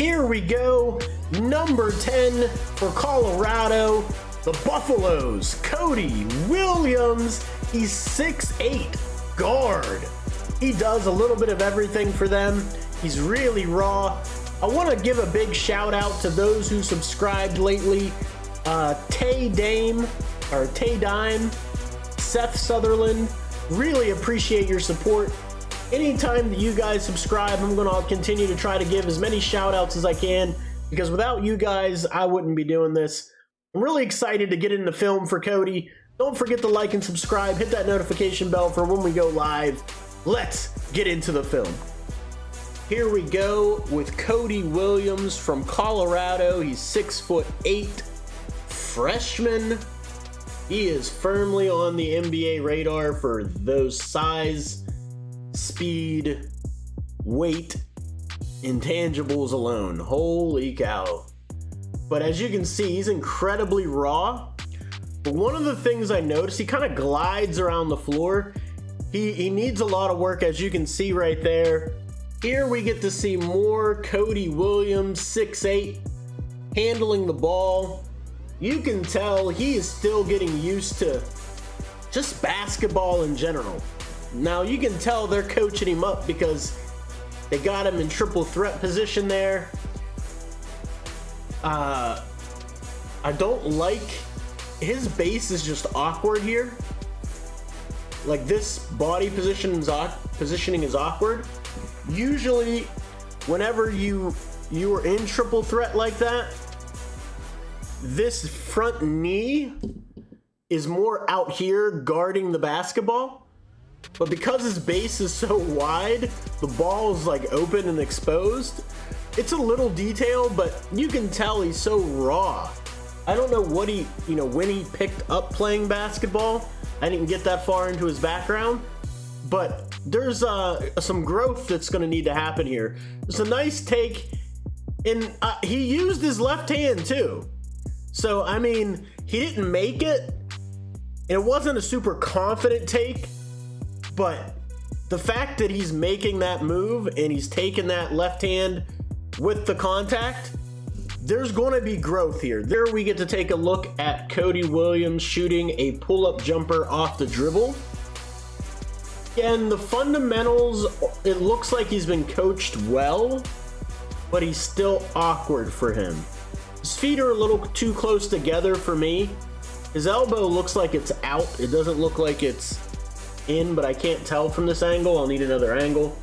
Here we go, number 10 for Colorado, the Buffaloes, Cody Williams. He's 6'8", guard. He does a little bit of everything for them. He's really raw. I want to give a big shout out to those who subscribed lately. Tay Dime, Seth Sutherland, really appreciate your support. Anytime that you guys subscribe, I'm going to continue to try to give as many shout outs as I can, because without you guys, I wouldn't be doing this. I'm really excited to get into film for Cody. Don't forget to like and subscribe, hit that notification bell for when we go live. Let's get into the film. Here we go with Cody Williams from Colorado. He's 6'8", freshman. He is firmly on the NBA radar for those size, speed, weight, intangibles alone. Holy cow. But as you can see, he's incredibly raw. But one of the things I noticed, he kind of glides around the floor. He needs a lot of work, as you can see right there. Here we get to see more Cody Williams, 6'8", handling the ball. You can tell he is still getting used to just basketball in general. Now you can tell they're coaching him up because they got him in triple threat position there. I don't like, his base is just awkward here. Like, this body positioning is awkward. Usually whenever you are in triple threat like that, this front knee is more out here guarding the basketball. But because his base is so wide, the ball is like open and exposed. It's a little detail, but you can tell he's so raw. I don't know what he, when he picked up playing basketball. I didn't get that far into his background, but there's some growth that's going to need to happen here. It's a nice take, and he used his left hand too. So, I mean, he didn't make it. It wasn't a super confident take. But the fact that he's making that move and he's taking that left hand with the contact, there's going to be growth here. There we get to take a look at Cody Williams shooting a pull-up jumper off the dribble. Again, the fundamentals, it looks like he's been coached well, but he's still awkward for him. His feet are a little too close together for me. His elbow looks like it's out. It doesn't look like it's in, but I can't tell from this angle. I'll need another angle.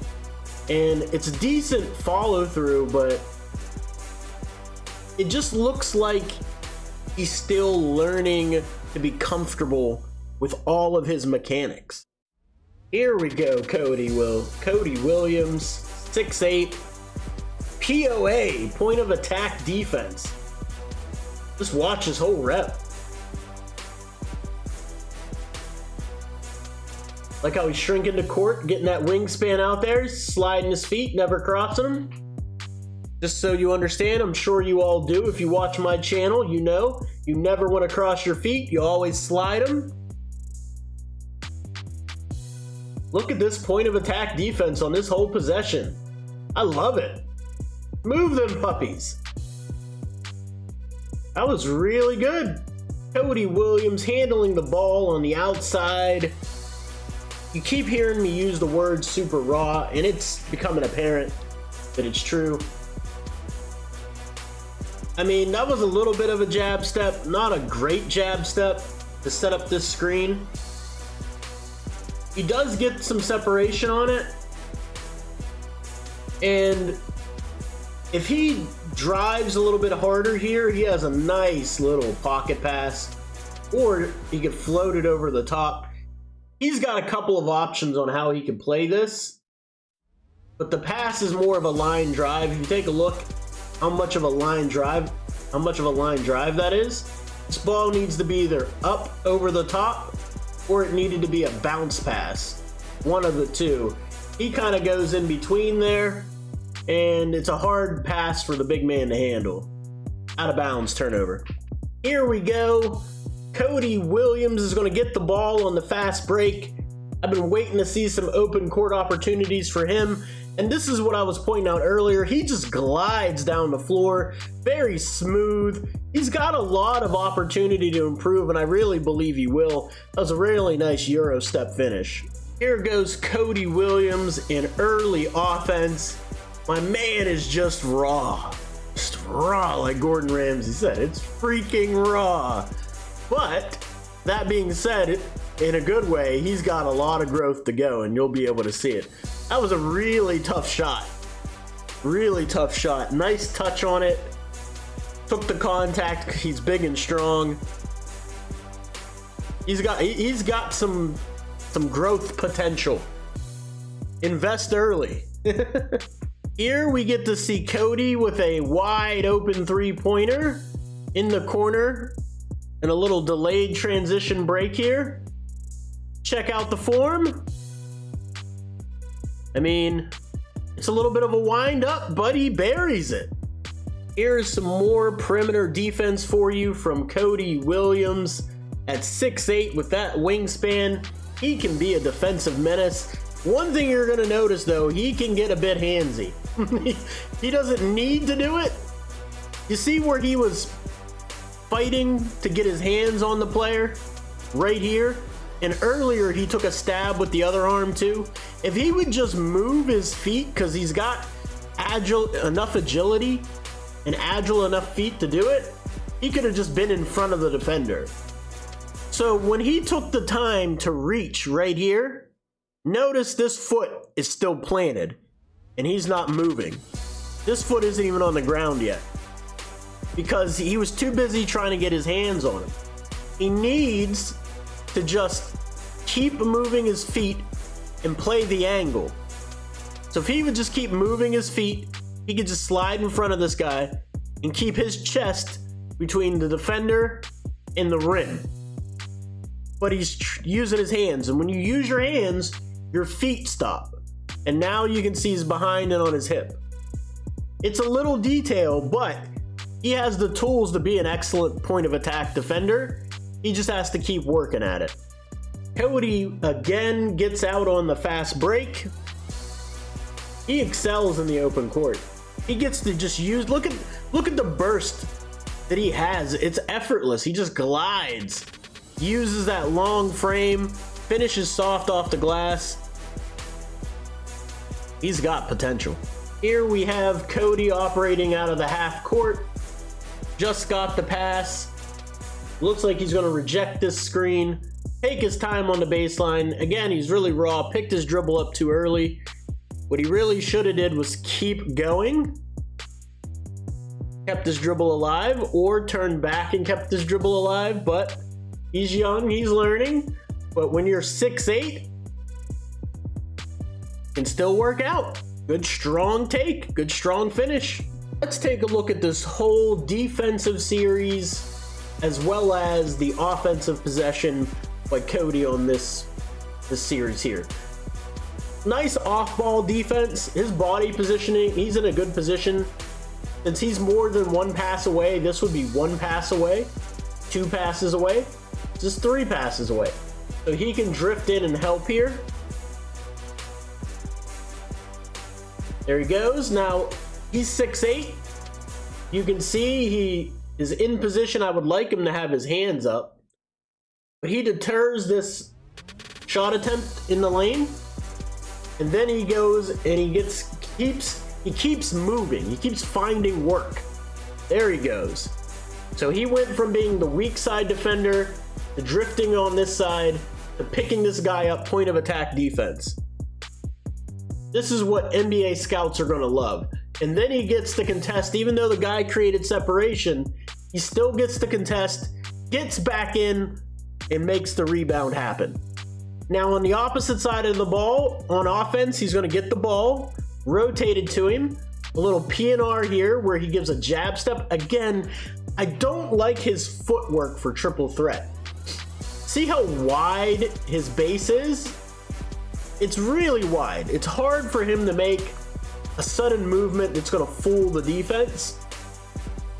And it's decent follow through, but it just looks like he's still learning to be comfortable with all of his mechanics. Here we go, Cody Williams, 6'8", POA, point of attack defense. Just watch his whole rep. Like how he's shrinking the court, getting that wingspan out there, sliding his feet, never crossing them. Just so you understand, I'm sure you all do. If you watch my channel, you know you never want to cross your feet. You always slide them. Look at this point of attack defense on this whole possession. I love it. Move them puppies. That was really good. Cody Williams handling the ball on the outside. You keep hearing me use the word super raw, and it's becoming apparent that it's true. I mean, that was a little bit of a jab step, not a great jab step to set up this screen. He does get some separation on it, and if he drives a little bit harder here, he has a nice little pocket pass, or he could float it over the top. He's got a couple of options on how he can play this, but the pass is more of a line drive. If you take a look how much of a line drive that is, this ball needs to be either up over the top or it needed to be a bounce pass. One of the two. He kind of goes in between there, and it's a hard pass for the big man to handle. Out of bounds turnover. Here we go. Cody Williams is going to get the ball on the fast break. I've been waiting to see some open court opportunities for him, And this is what I was pointing out earlier. He just glides down the floor, very smooth. He's got a lot of opportunity to improve, and I really believe he will. That was a really nice Euro step finish. Here goes Cody Williams in early offense. My man is just raw. Just raw, like Gordon Ramsay said. It's freaking raw. But that being said, in a good way, he's got a lot of growth to go, and you'll be able to see it. That was a really tough shot. Really tough shot. Nice touch on it. Took the contact. He's big and strong. He's got some growth potential. Invest early. Here we get to see Cody with a wide open three-pointer in the corner and a little delayed transition break here. Check out the form. I mean, it's a little bit of a wind up, but he buries it. Here's some more perimeter defense for you from Cody Williams. At 6'8" with that wingspan, he can be a defensive menace. One thing you're going to notice, though, he can get a bit handsy. He doesn't need to do it. You see where he was fighting to get his hands on the player? Right here. And earlier, he took a stab with the other arm, too. If he would just move his feet, because he's got enough agility and agile enough feet to do it, he could have just been in front of the defender. So when he took the time to reach right here, notice this foot is still planted, and he's not moving. This foot isn't even on the ground yet, because he was too busy trying to get his hands on him. He needs to just keep moving his feet and play the angle. So if he would just keep moving his feet, he could just slide in front of this guy and keep his chest between the defender and the rim. But he's using his hands, and when you use your hands, your feet stop. And now you can see he's behind and on his hip. It's a little detail, but he has the tools to be an excellent point of attack defender. He just has to keep working at it. Cody again gets out on the fast break. He excels in the open court. He gets to just use, look at the burst that he has. It's effortless. He just glides. Uses that long frame, finishes soft off the glass. He's got potential. Here we have Cody operating out of the half court. Just got the pass. Looks like he's going to reject this screen. Take his time on the baseline. Again, he's really raw. Picked his dribble up too early. What he really should have did was keep going. Kept his dribble alive, or turned back and kept his dribble alive. But he's young. He's learning. But when you're 6'8", can still work out. Good strong take. Good strong finish. Let's take a look at this whole defensive series as well as the offensive possession by Cody on this series here. Nice off-ball defense. His body positioning, he's in a good position. Since he's more than one pass away, this would be one pass away, 2 passes away, just 3 passes away. So he can drift in and help here. There he goes. Now, he's 6'8". You can see he is in position. I would like him to have his hands up. But he deters this shot attempt in the lane. And then he goes and he keeps moving. He keeps finding work. There he goes. So he went from being the weak side defender to drifting on this side to picking this guy up point of attack defense. This is what NBA scouts are going to love. And then he gets to contest, even though the guy created separation, he still gets to contest, gets back in, and makes the rebound happen. Now on the opposite side of the ball, on offense, he's going to get the ball, rotated to him, a little PNR here where he gives a jab step. Again, I don't like his footwork for triple threat. See how wide his base is? It's really wide. It's hard for him to make a sudden movement that's going to fool the defense,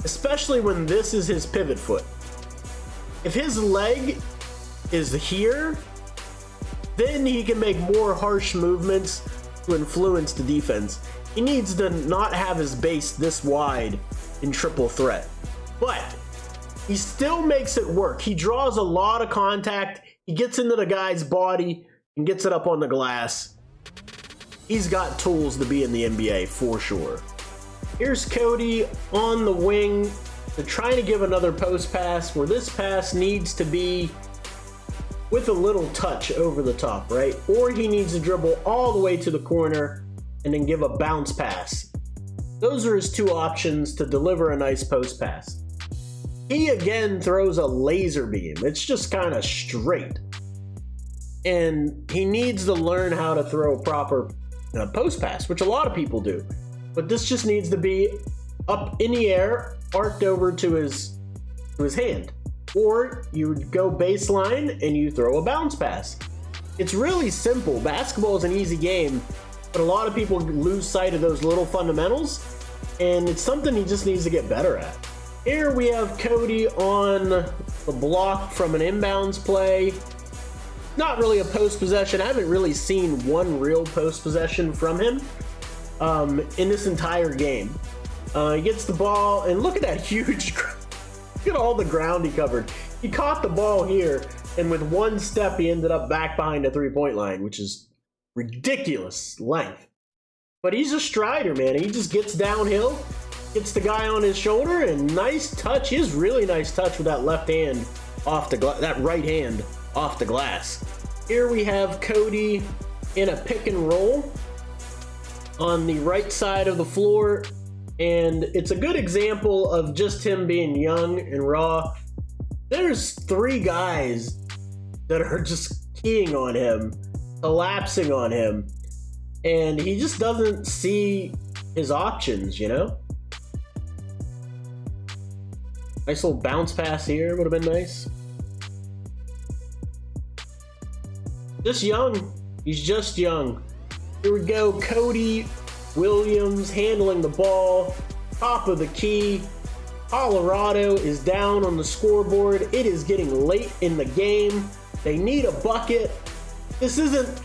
especially when this is his pivot foot. If his leg is here, then he can make more harsh movements to influence the defense. He needs to not have his base this wide in triple threat. But he still makes it work. He draws a lot of contact. He gets into the guy's body and gets it up on the glass. He's got tools to be in the NBA for sure. Here's Cody on the wing. They're trying to give another post pass where this pass needs to be with a little touch over the top, right? Or he needs to dribble all the way to the corner and then give a bounce pass. Those are his two options to deliver a nice post pass. He again throws a laser beam. It's just kind of straight. And he needs to learn how to throw a proper post pass, which a lot of people do. But this just needs to be up in the air, arced over to his hand. Or you would go baseline and you throw a bounce pass. It's really simple. Basketball is an easy game, but a lot of people lose sight of those little fundamentals, and it's something he just needs to get better at. Here we have Cody on the block from an inbounds play. Not really a post possession. I haven't really seen one real post possession from him in this entire game. He gets the ball, and look at that huge, look at all the ground he covered. He caught the ball here, and with one step, he ended up back behind the three-point line, which is ridiculous length. But he's a strider, man. He just gets downhill, gets the guy on his shoulder, and nice touch. He has really nice touch with that left hand off the that right hand off the glass. Here we have Cody in a pick and roll on the right side of the floor, and it's a good example of just him being young and raw. There's three guys that are just keying on him, collapsing on him, and he just doesn't see his options, you know? Nice little bounce pass here would have been nice. Just young. He's just young. Here we go. Cody Williams handling the ball. Top of the key. Colorado is down on the scoreboard. It is getting late in the game. They need a bucket. This isn't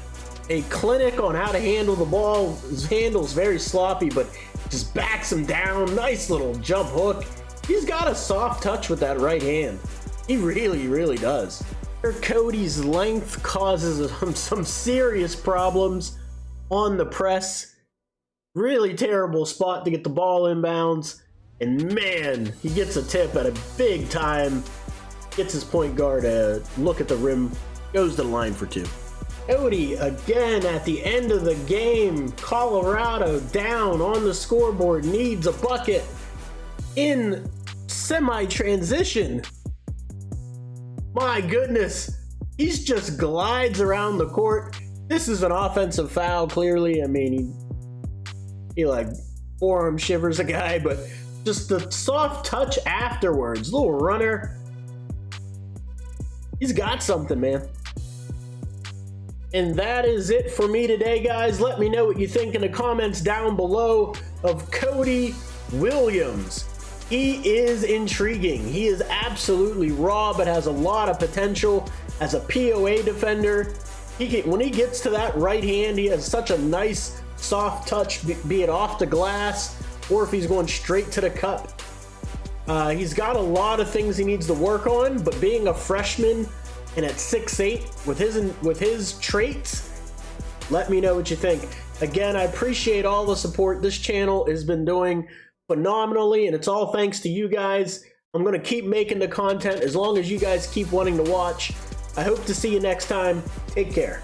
a clinic on how to handle the ball. His handle's very sloppy, but just backs him down. Nice little jump hook. He's got a soft touch with that right hand. He really, really does. Cody's length causes some serious problems on the press. Really terrible spot to get the ball inbounds. And man, he gets a tip at a big time. Gets his point guard to look at the rim. Goes to the line for two. Cody again at the end of the game. Colorado down on the scoreboard. Needs a bucket in semi-transition. My goodness, he's just glides around the court. This is an offensive foul, clearly. I mean, he like forearm shivers a guy, but just the soft touch afterwards, little runner. He's got something, man. And that is it for me today, guys. Let me know what you think in the comments down below of Cody Williams. He is intriguing. He is absolutely raw, but has a lot of potential as a POA defender. When he gets to that right hand, he has such a nice soft touch, be it off the glass or if he's going straight to the cup. He's got a lot of things he needs to work on, but being a freshman and at 6'8", with his traits, let me know what you think. Again, I appreciate all the support this channel has been doing phenomenally, and it's all thanks to you guys. I'm going to keep making the content as long as you guys keep wanting to watch. I hope to see you next time. Take care.